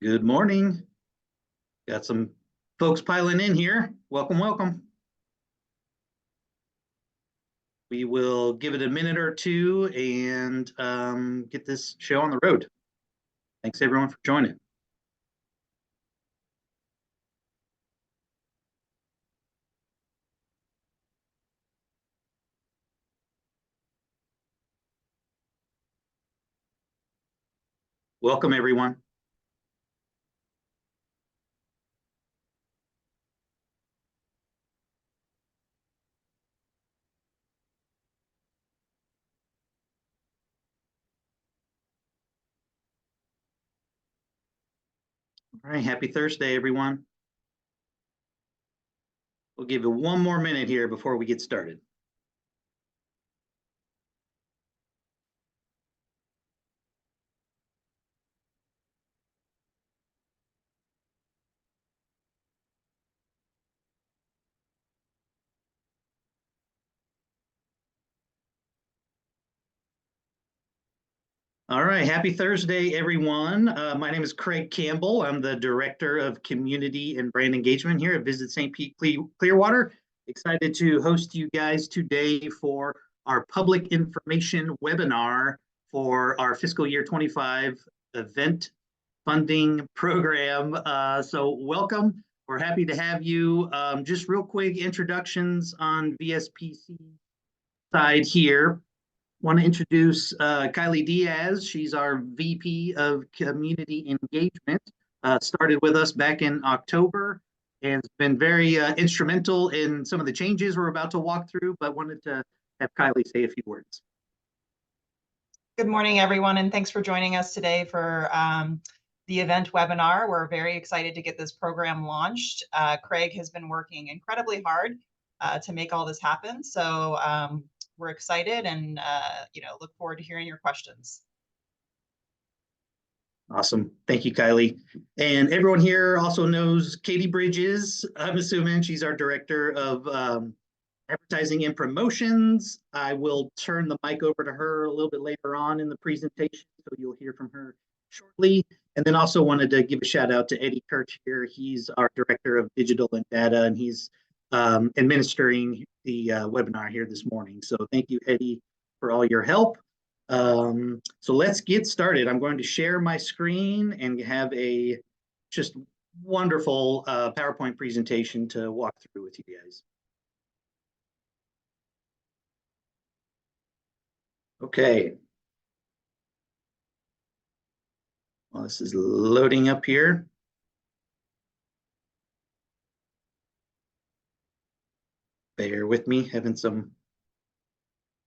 Good morning. Got some folks piling in here. Welcome, welcome. We will give it a minute or two and get this show on the road. Thanks everyone for joining. Welcome everyone. All right, happy Thursday, everyone. We'll give you one more minute here before we get started. All right, happy Thursday, everyone. My name is Craig Campbell. I'm the Director of Community and Brand Engagement here at Visit St. Pete-Clearwater. Excited to host you guys today for our public information webinar for our fiscal year 25 event funding program. So welcome. We're happy to have you. Just real quick introductions on VSPC side here. Want to introduce Kylie Diaz. She's our VP of Community Engagement. Started with us back in October and has been very instrumental in some of the changes we're about to walk through, but wanted to have Kylie say a few words. Good morning, everyone, and thanks for joining us today for the event webinar. We're very excited to get this program launched. Craig has been working incredibly hard to make all this happen. So we're excited and look forward to hearing your questions. Awesome. Thank you, Kylie. And everyone here also knows Katie Bridges. I'm assuming she's our Director of Advertising and Promotions. I will turn the mic over to her a little bit later on in the presentation, so you'll hear from her shortly. And then also wanted to give a shout out to Eddie Kirch here. He's our Director of Digital and Data, and he's administering the webinar here this morning. So thank you, Eddie, for all your help. So let's get started. I'm going to share my screen and have a just wonderful PowerPoint presentation to walk through with you guys. Okay. Well, this is loading up here. Bear with me, having some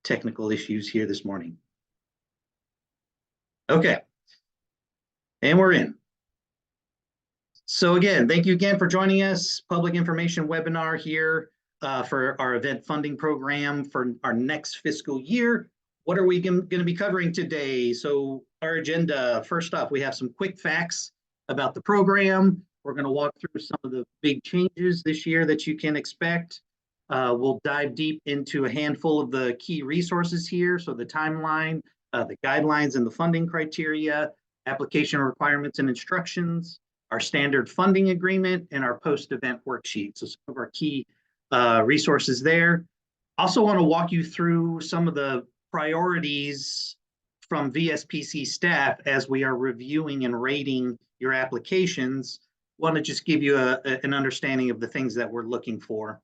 technical issues here this morning. Okay, and we're in. So again, thank you again for joining us. Public information webinar here for our event funding program for our next fiscal year. What are we going to be covering today? So our agenda, first off, we have some quick facts about the program. We're going to walk through some of the big changes this year that you can expect. We'll dive deep into a handful of the key resources here. So the timeline, the guidelines and the funding criteria, application requirements and instructions, our standard funding agreement, and our post-event worksheet. So some of our key resources there. Also want to walk you through some of the priorities from VSPC staff as we are reviewing and rating your applications. Want to just give you an understanding of the things that we're looking for.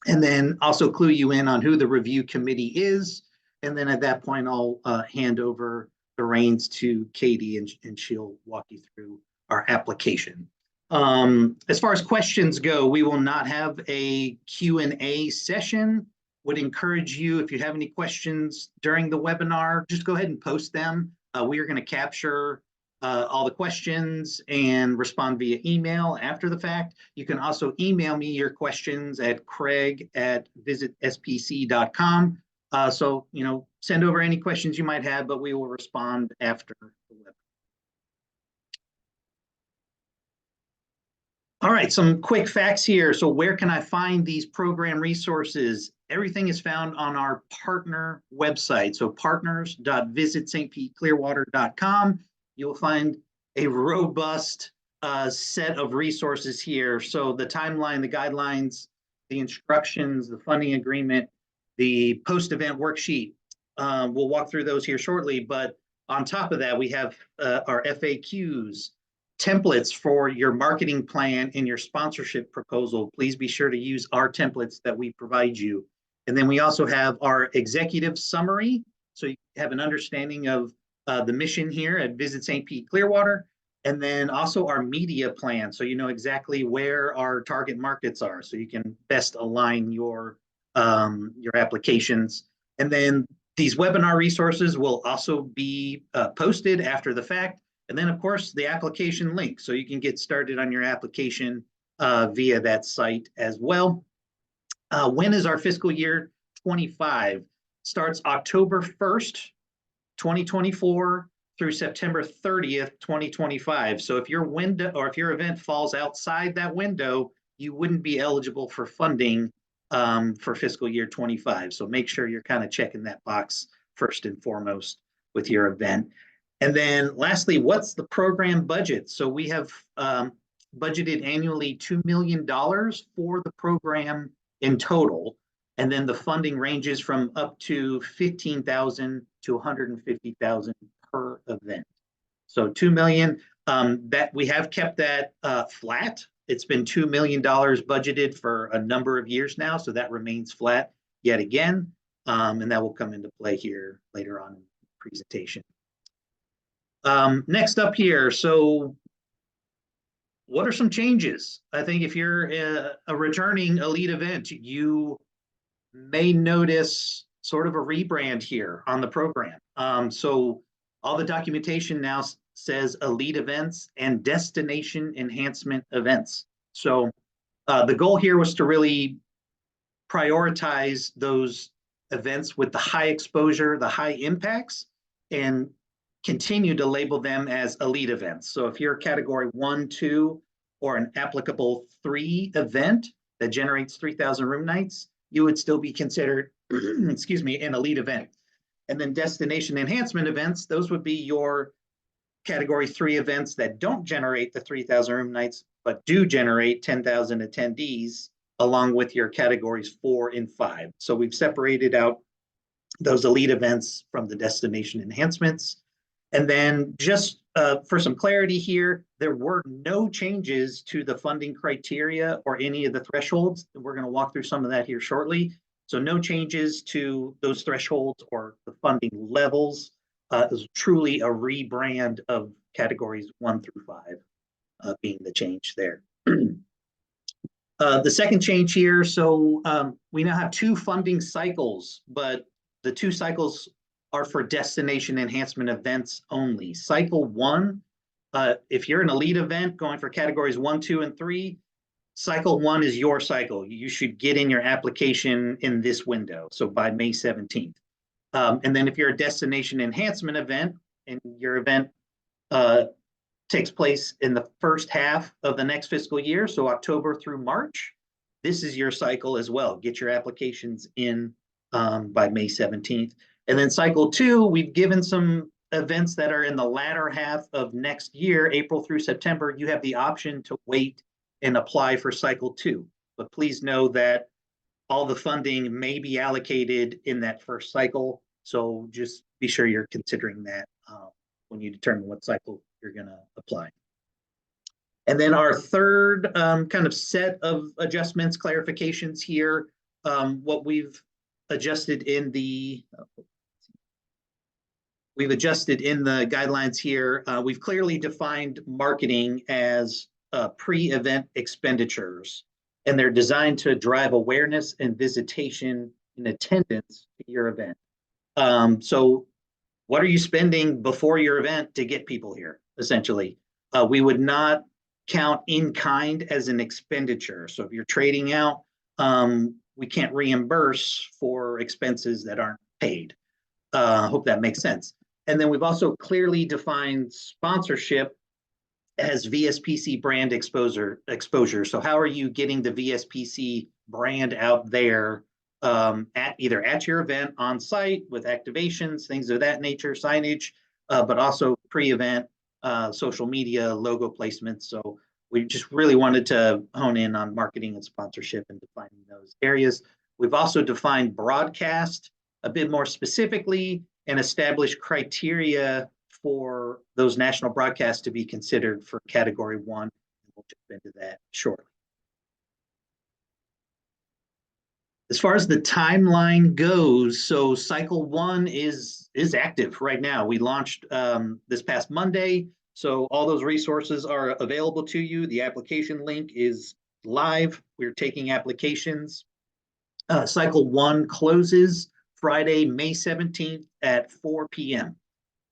And then also clue you in on who the review committee is. And then at that point, I'll hand over the reins to Katie and she'll walk you through our application. As far as questions go, we will not have a Q&A session. Would encourage you, if you have any questions during the webinar, just go ahead and post them. We are going to capture all the questions and respond via email after the fact. You can also email me your questions at craig@visitspc.com. So, send over any questions you might have, but we will respond after the webinar. All right, some quick facts here. So where can I find these program resources? Everything is found on our partner website. So partners.visitstpclearwater.com. You'll find a robust set of resources here. So the timeline, the guidelines, the instructions, the funding agreement, the post-event worksheet. We'll walk through those here shortly, but on top of that, we have our FAQs, templates for your marketing plan and your sponsorship proposal. Please be sure to use our templates that we provide you. And then we also have our executive summary, so you have an understanding of the mission here at Visit St. Pete-Clearwater, and then also our media plan, so you know exactly where our target markets are, so you can best align your applications. And then these webinar resources will also be posted after the fact. And then, of course, the application link, so you can get started on your application via that site as well. When is our fiscal year 25? Starts October 1st, 2024 through September 30th, 2025. So if your window or if your event falls outside that window, you wouldn't be eligible for funding for fiscal year 25. So make sure you're kind of checking that box first and foremost with your event. And then lastly, what's the program budget? So we have budgeted annually $2 million for the program in total. And then the funding ranges from up to $15,000 to $150,000 per event. So $2 million, that we have kept that flat. It's been $2 million budgeted for a number of years now, so that remains flat yet again, and that will come into play here later on in the presentation. Next up here, so what are some changes? I think if you're a returning elite event, you may notice sort of a rebrand here on the program. So all the documentation now says elite events and destination enhancement events. So the goal here was to really prioritize those events with the high exposure, the high impacts, and continue to label them as elite events. So if you're a category 1, 2, or an applicable 3 event that generates 3,000 room nights, you would still be considered, excuse me, an elite event. And then destination enhancement events, those would be your category 3 events that don't generate the 3,000 room nights, but do generate 10,000 attendees, along with your categories 4 and 5. So we've separated out those elite events from the destination enhancements. And then just for some clarity here, there were no changes to the funding criteria or any of the thresholds. We're going to walk through some of that here shortly. So no changes to those thresholds or the funding levels. It was truly a rebrand of categories 1 through 5 being the change there. The second change here, so we now have 2 funding cycles, but the 2 cycles are for destination enhancement events only. Cycle 1, if you're an elite event going for categories 1, 2, and 3, cycle 1 is your cycle. You should get in your application in this window, so by May 17th. And then if you're a destination enhancement event and your event takes place in the first half of the next fiscal year, so October through March, this is your cycle as well. Get your applications in by May 17th. And then cycle 2, we've given some events that are in the latter half of next year, April through September. You have the option to wait and apply for cycle 2. But please know that all the funding may be allocated in that first cycle. So just be sure you're considering that when you determine what cycle you're going to apply. And then our third kind of set of adjustments, clarifications here, what we've adjusted in the guidelines here. We've clearly defined marketing as pre-event expenditures, and they're designed to drive awareness and visitation and attendance to your event. So what are you spending before your event to get people here, essentially? We would not count in kind as an expenditure. So if you're trading out, we can't reimburse for expenses that aren't paid. Hope that makes sense. And then we've also clearly defined sponsorship as VSPC brand exposure. So how are you getting the VSPC brand out there either at your event on site with activations, things of that nature, signage, but also pre-event social media, logo placements. So we just really wanted to hone in on marketing and sponsorship and defining those areas. We've also defined broadcast a bit more specifically and established criteria for those national broadcasts to be considered for category 1. We'll jump into that shortly. As far as the timeline goes, so cycle 1 is active right now. We launched this past Monday, so all those resources are available to you. The application link is live. We're taking applications. Cycle 1 closes Friday, May 17th at 4 p.m.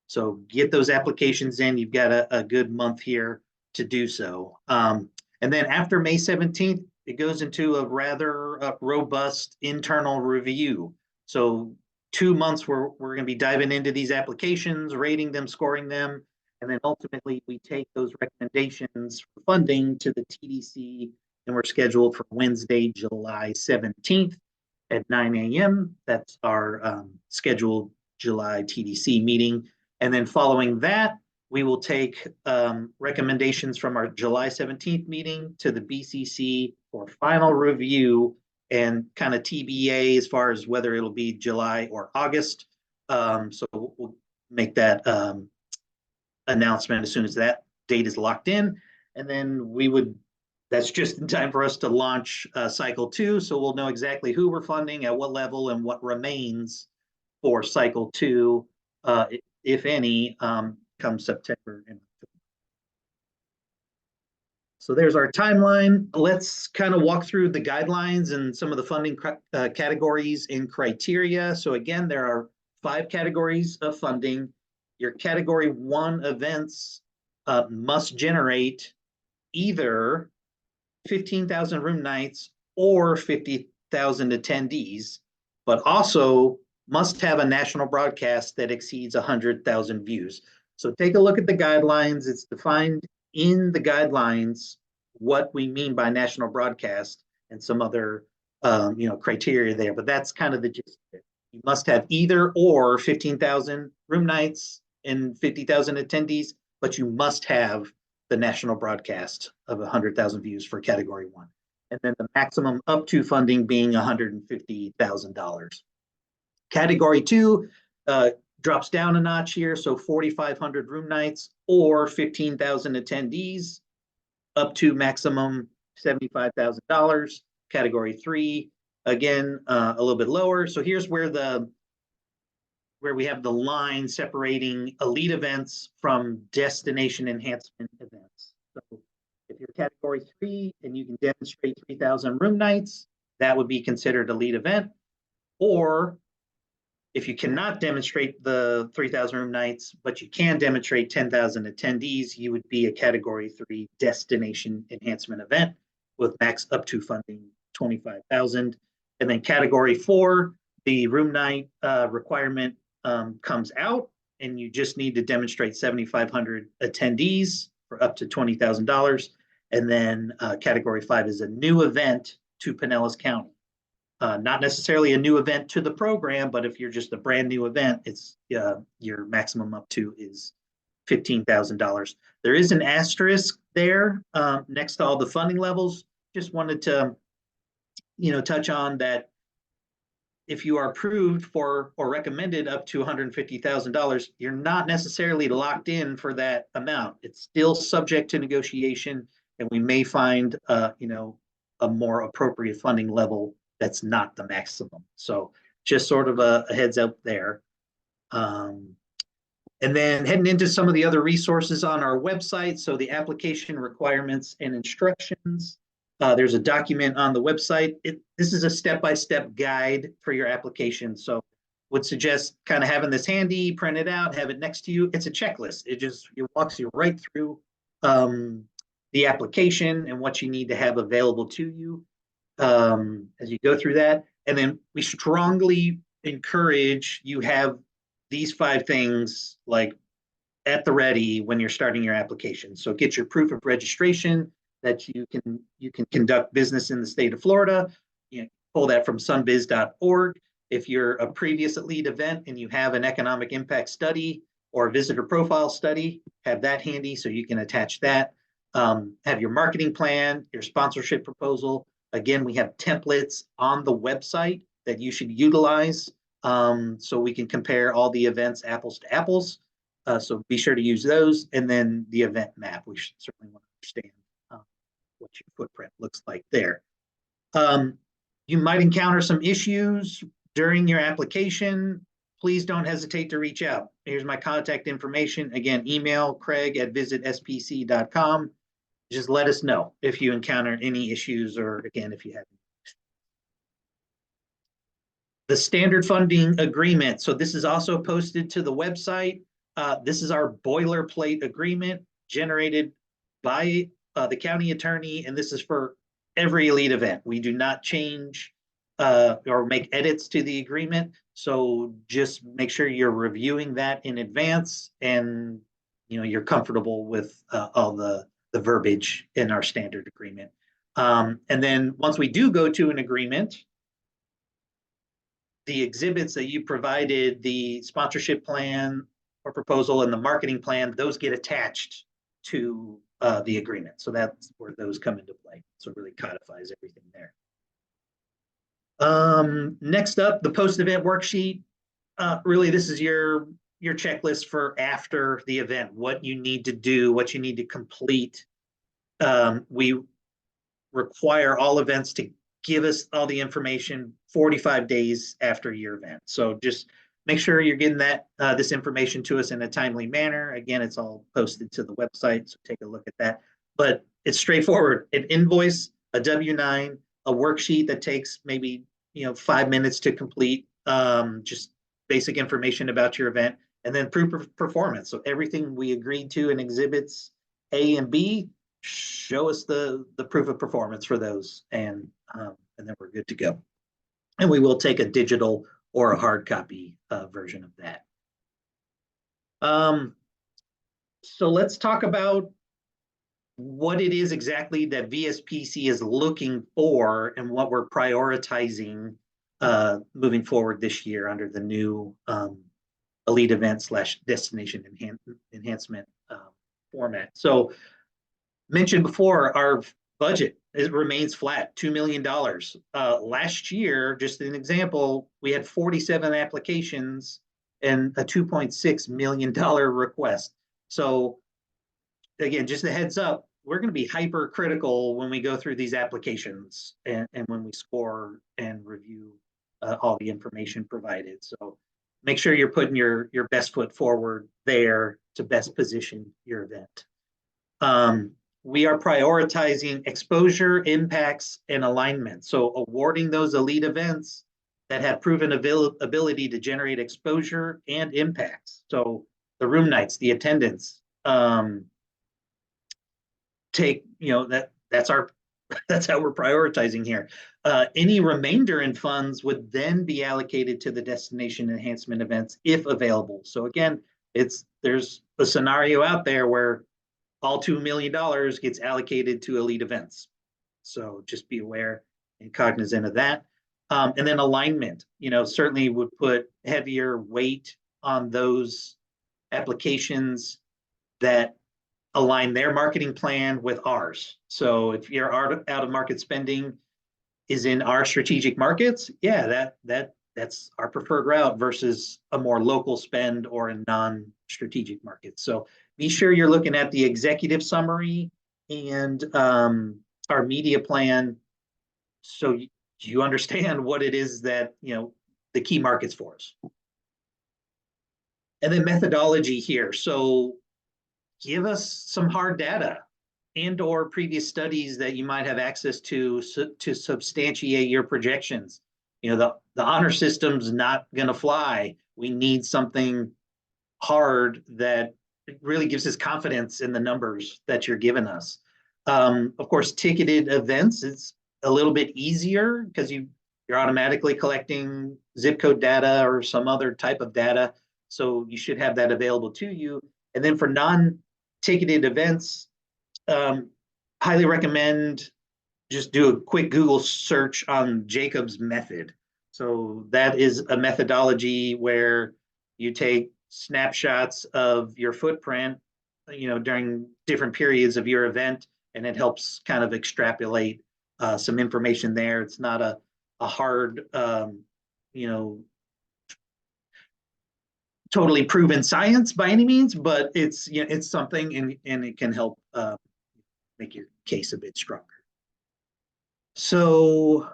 So get those applications in. You've got a good month here to do so. And then after May 17th, it goes into a rather robust internal review. So 2 months we're going to be diving into these applications, rating them, scoring them, and then ultimately we take those recommendations for funding to the TDC, and we're scheduled for Wednesday, July 17th at 9 a.m. That's our scheduled July TDC meeting. And then following that, we will take recommendations from our July 17th meeting to the BCC for final review and kind of TBA as far as whether it'll be July or August. So we'll make that announcement as soon as that date is locked in. And then that's just in time for us to launch cycle 2. So we'll know exactly who we're funding, at what level, and what remains for cycle 2, if any, come September and October. So there's our timeline. Let's kind of walk through the guidelines and some of the funding categories and criteria. So again, there are 5 categories of funding. Your category 1 events must generate either 15,000 room nights or 50,000 attendees, but also must have a national broadcast that exceeds 100,000 views. So take a look at the guidelines. It's defined in the guidelines what we mean by national broadcast and some other criteria there, but that's kind of the gist of it. You must have either or 15,000 room nights and 50,000 attendees, but you must have the national broadcast of 100,000 views for category 1. And then the maximum up to funding being $150,000. Category 2 drops down a notch here, so 4,500 room nights or 15,000 attendees, up to maximum $75,000. Category 3, again, a little bit lower. So here's where we have the line separating elite events from destination enhancement events. So if you're category 3 and you can demonstrate 3,000 room nights, that would be considered elite event. Or if you cannot demonstrate the 3,000 room nights, but you can demonstrate 10,000 attendees, you would be a category 3 destination enhancement event with max up to funding 25,000. And then category 4, the room night requirement comes out, and you just need to demonstrate 7,500 attendees for up to $20,000. And then category 5 is a new event to Pinellas County. Not necessarily a new event to the program, but if you're just a brand new event, it's your maximum up to is $15,000. There is an asterisk there next to all the funding levels. Just wanted to, touch on that. If you are approved for or recommended up to $150,000, you're not necessarily locked in for that amount. It's still subject to negotiation, and we may find, a more appropriate funding level that's not the maximum. So just sort of a heads up there. And then heading into some of the other resources on our website. So the application requirements and instructions. There's a document on the website. This is a step-by-step guide for your application. So would suggest kind of having this handy, print it out, have it next to you. It's a checklist. It walks you right through the application and what you need to have available to you as you go through that. And then we strongly encourage you have these 5 things like at the ready when you're starting your application. So get your proof of registration that you can conduct business in the state of Florida. Pull that from sunbiz.org. If you're a previous elite event and you have an economic impact study or visitor profile study. Have that handy so you can attach that. Have your marketing plan, your sponsorship proposal. Again, we have templates on the website that you should utilize so we can compare all the events apples to apples. So be sure to use those. And then the event map. We should certainly want to understand what your footprint looks like there. You might encounter some issues during your application. Please don't hesitate to reach out. Here's my contact information. Again, email craig@visitspc.com. Just let us know if you encounter any issues or, again, if you have any. The standard funding agreement. So this is also posted to the website. This is our boilerplate agreement generated by the county attorney, and this is for every elite event. We do not change or make edits to the agreement. So just make sure you're reviewing that in advance and you're comfortable with all the verbiage in our standard agreement. And then once we do go to an agreement, the exhibits that you provided, the sponsorship plan or proposal and the marketing plan, those get attached to the agreement. So that's where those come into play. So it really codifies everything there. Next up, the post-event worksheet. Really, this is your checklist for after the event, what you need to do, what you need to complete. We require all events to give us all the information 45 days after your event. So just make sure you're getting this information to us in a timely manner. Again, it's all posted to the website, so take a look at that. But it's straightforward: an invoice, a W-9, a worksheet that takes maybe 5 minutes to complete, just basic information about your event, and then proof of performance. So everything we agreed to in exhibits A and B, show us the proof of performance for those, and then we're good to go. And we will take a digital or a hard copy version of that. So let's talk about what it is exactly that VSPC is looking for and what we're prioritizing moving forward this year under the new elite event / destination enhancement format. So mentioned before, our budget, it remains flat, $2 million. Last year, just an example, we had 47 applications and a $2.6 million request. So again, just a heads up, we're going to be hypercritical when we go through these applications and when we score and review all the information provided. So make sure you're putting your best foot forward there to best position your event. We are prioritizing exposure, impacts, and alignment. So awarding those elite events that have proven ability to generate exposure and impacts. So the room nights, the attendance, that's how we're prioritizing here. Any remainder in funds would then be allocated to the destination enhancement events if available. So again, there's a scenario out there where all $2 million gets allocated to elite events. So just be aware and cognizant of that. And then alignment, certainly would put heavier weight on those applications that align their marketing plan with ours. So if your out of market spending is in our strategic markets, yeah, that's our preferred route versus a more local spend or a non-strategic market. So be sure you're looking at the executive summary and our media plan so you understand what it is that, the key markets for us. And then methodology here. So give us some hard data and or previous studies that you might have access to substantiate your projections. The honor system's not going to fly. We need something hard that really gives us confidence in the numbers that you're giving us. Of course, ticketed events, it's a little bit easier because you're automatically collecting zip code data or some other type of data. So you should have that available to you. And then for non-ticketed events, highly recommend just do a quick Google search on Jacob's method. So that is a methodology where you take snapshots of your footprint, during different periods of your event, and it helps kind of extrapolate some information there. It's not a hard, totally proven science by any means, but it's something, and it can help make your case a bit stronger. So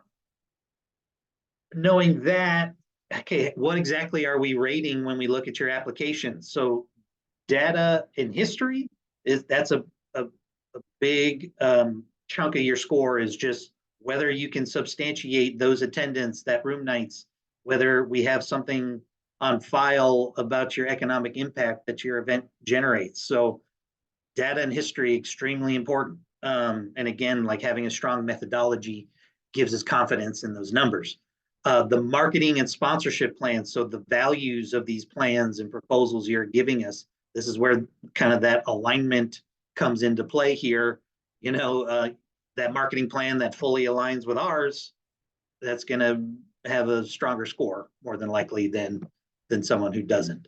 knowing that, okay, what exactly are we rating when we look at your application? So data in history that's a big chunk of your score, is just whether you can substantiate those attendance, that room nights, whether we have something on file about your economic impact that your event generates. So data and history, extremely important. And again, like having a strong methodology gives us confidence in those numbers. The marketing and sponsorship plans, so the values of these plans and proposals you're giving us, this is where kind of that alignment comes into play here. That marketing plan that fully aligns with ours, that's going to have a stronger score more than likely than someone who doesn't.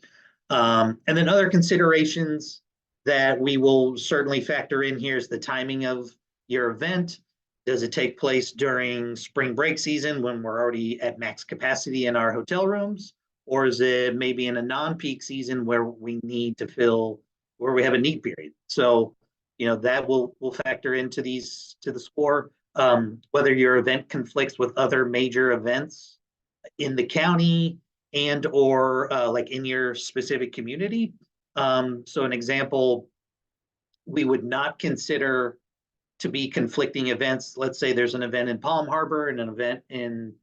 And then other considerations that we will certainly factor in here is the timing of your event. Does it take place during spring break season when we're already at max capacity in our hotel rooms? Or is it maybe in a non-peak season where we need to fill, where we have a need period? So, that will factor into the score. Whether your event conflicts with other major events in the county and or like in your specific community. So an example, we would not consider to be conflicting events. Let's say there's an event in Palm Harbor and an event in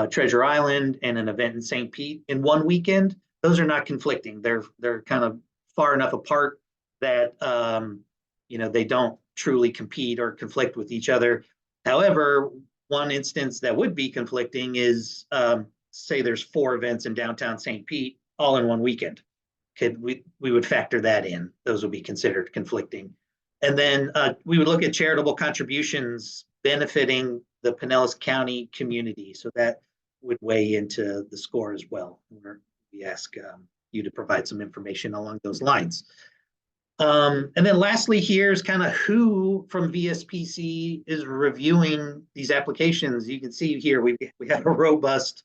Treasure Island and an event in St. Pete in one weekend. Those are not conflicting. They're kind of far enough apart that they don't truly compete or conflict with each other. However, one instance that would be conflicting is say there's 4 events in downtown St. Pete all in one weekend. We would factor that in. Those would be considered conflicting. And then we would look at charitable contributions benefiting the Pinellas County community. So that would weigh into the score as well. We ask you to provide some information along those lines. And then lastly, here's kind of who from VSPC is reviewing these applications. You can see here we have a robust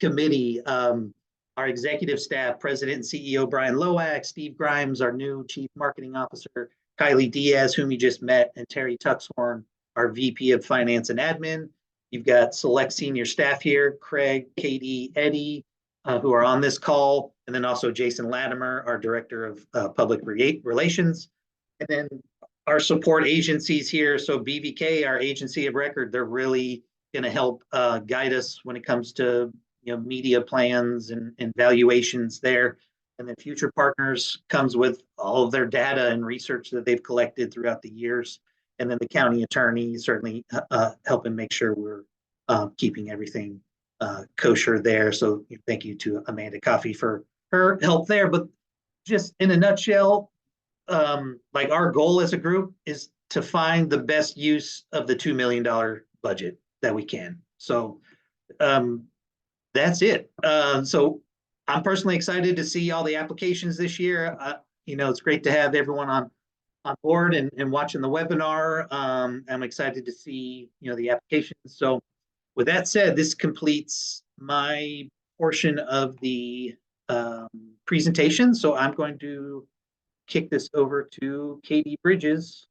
committee. Our executive staff, President and CEO Brian Loak, Steve Grimes, our new Chief Marketing Officer, Kylie Diaz, whom you just met, and Terry Tuxhorn, our VP of Finance and Admin. You've got select senior staff here, Craig, Katie, Eddie, who are on this call, and then also Jason Latimer, our Director of Public Relations. And then our support agencies here, so BVK, our agency of record, they're really going to help guide us when it comes to media plans and valuations there. And then Future Partners comes with all of their data and research that they've collected throughout the years. And then the county attorney certainly helping make sure we're keeping everything kosher there. So thank you to Amanda Coffey for her help there. But just in a nutshell, like our goal as a group is to find the best use of the $2 million budget that we can. So that's it. So I'm personally excited to see all the applications this year. It's great to have everyone on board and watching the webinar. I'm excited to see, the applications. So with that said, this completes my portion of the presentation. So I'm going to kick this over to Katie Bridges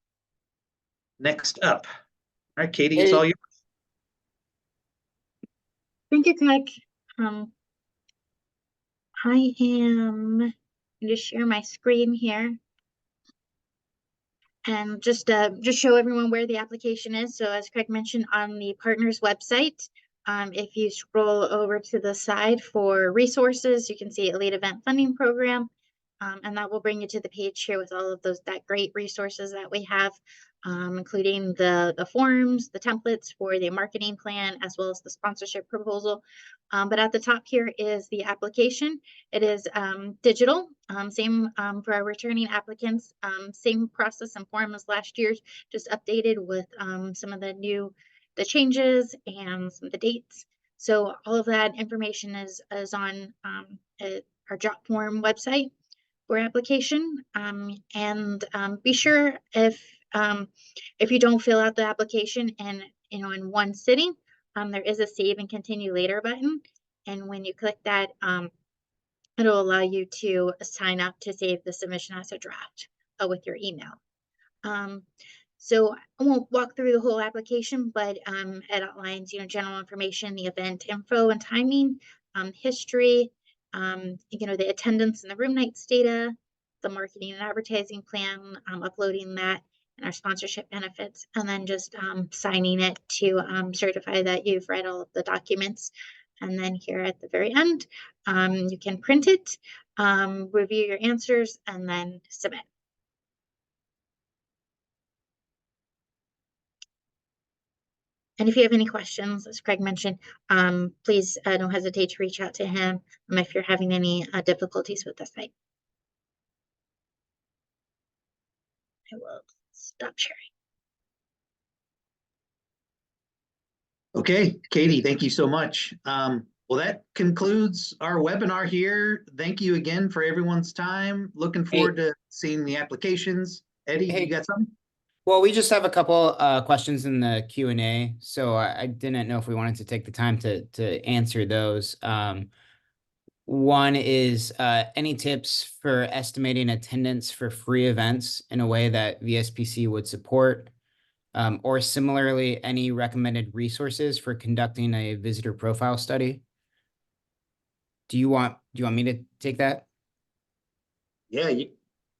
next up. All right, Katie, it's all yours. Thank you, Craig. I am going to share my screen here and just show everyone where the application is. So as Craig mentioned, on the partners website, if you scroll over to the side for resources, you can see Elite Event Funding Program, and that will bring you to the page here with all of that great resources that we have, including the forms, the templates for the marketing plan, as well as the sponsorship proposal. But at the top here is the application. It is digital, same for our returning applicants, same process and form as last year's, just updated with some of the changes and some of the dates. So all of that information is on our Jot Form website. for application. And be sure if you don't fill out the application and in one sitting, there is a save and continue later button. And when you click that, it'll allow you to sign up to save the submission as a draft with your email. So I won't walk through the whole application, but it outlines, general information, the event info and timing, history, the attendance and the room nights data, the marketing and advertising plan, uploading that, and our sponsorship benefits, and then just signing it to certify that you've read all of the documents. And then here at the very end, you can print it, review your answers, and then submit. And if you have any questions, as Craig mentioned, please don't hesitate to reach out to him if you're having any difficulties with the site. I will stop sharing. Okay, Katie, thank you so much. Well, that concludes our webinar here. Thank you again for everyone's time. Looking forward to seeing the applications. Eddie, you got something? Well, we just have a couple questions in the Q&A, so I didn't know if we wanted to take the time to answer those. One is any tips for estimating attendance for free events in a way that VSPC would support? Or similarly, any recommended resources for conducting a visitor profile study? Do you want me to take that? Yeah,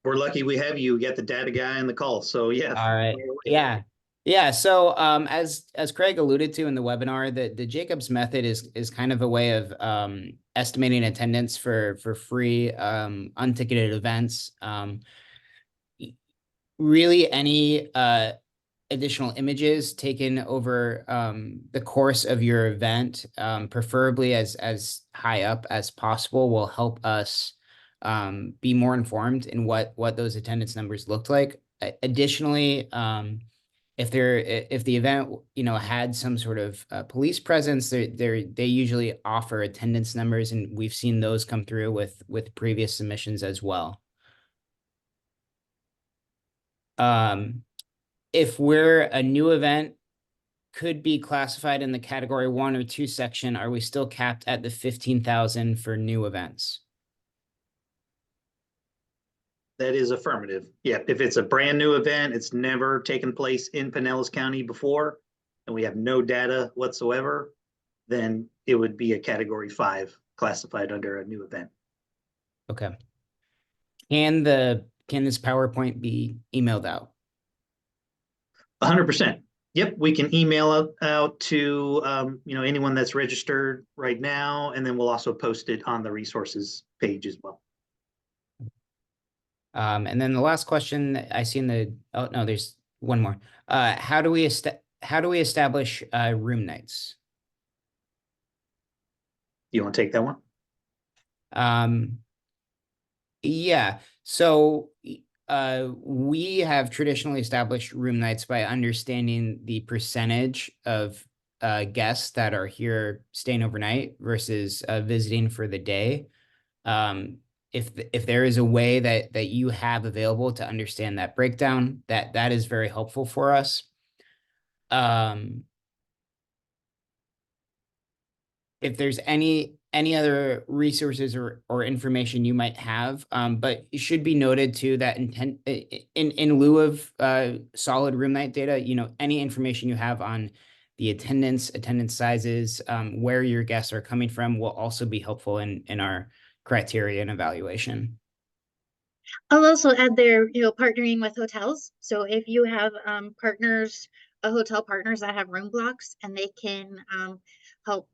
we're lucky we have you. Get the data guy on the call. So yeah. All right. Yeah. So as Craig alluded to in the webinar, the Jacobs method is kind of a way of estimating attendance for free unticketed events. Really, any additional images taken over the course of your event, preferably as high up as possible, will help us be more informed in what those attendance numbers looked like. Additionally, if the event had some sort of police presence, they usually offer attendance numbers, and we've seen those come through with previous submissions as well. If we're a new event, could be classified in the category 1 or 2 section, are we still capped at the 15,000 for new events? That is affirmative. Yeah, if it's a brand new event, it's never taken place in Pinellas County before, and we have no data whatsoever, then it would be a category 5 classified under a new event. Okay. Can this PowerPoint be emailed out? 100%. Yep, we can email out to anyone that's registered right now, and then we'll also post it on the resources page as well. And then the last question I see oh no, there's one more. How do we establish room nights? You want to take that one? Yeah. So we have traditionally established room nights by understanding the percentage of guests that are here staying overnight versus visiting for the day. If there is a way that you have available to understand that breakdown, that is very helpful for us. If there's any other resources or information you might have, but it should be noted too that in lieu of solid room night data, any information you have on the attendance sizes, where your guests are coming from, will also be helpful in our criteria and evaluation. I'll also add there, partnering with hotels. So if you have hotel partners that have room blocks, and they can help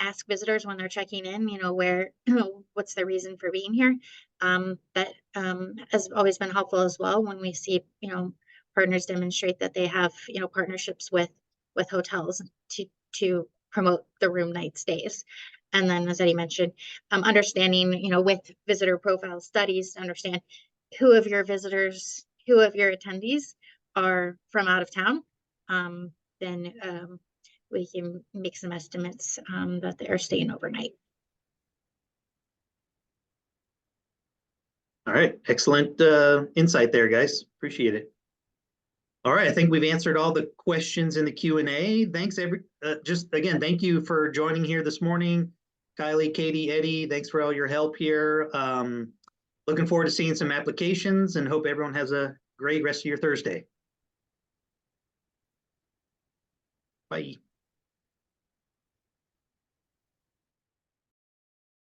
ask visitors when they're checking in, what's the reason for being here. That has always been helpful as well when we see, partners demonstrate that they have, partnerships with hotels to promote the room night stays. And then, as Eddie mentioned, understanding, with visitor profile studies, to understand who of your attendees are from out of town, then we can make some estimates that they are staying overnight. All right, excellent insight there, guys. Appreciate it. All right, I think we've answered all the questions in the Q&A. Thanks just again, thank you for joining here this morning. Kylie, Katie, Eddie, thanks for all your help here. Looking forward to seeing some applications and hope everyone has a great rest of your Thursday. Bye.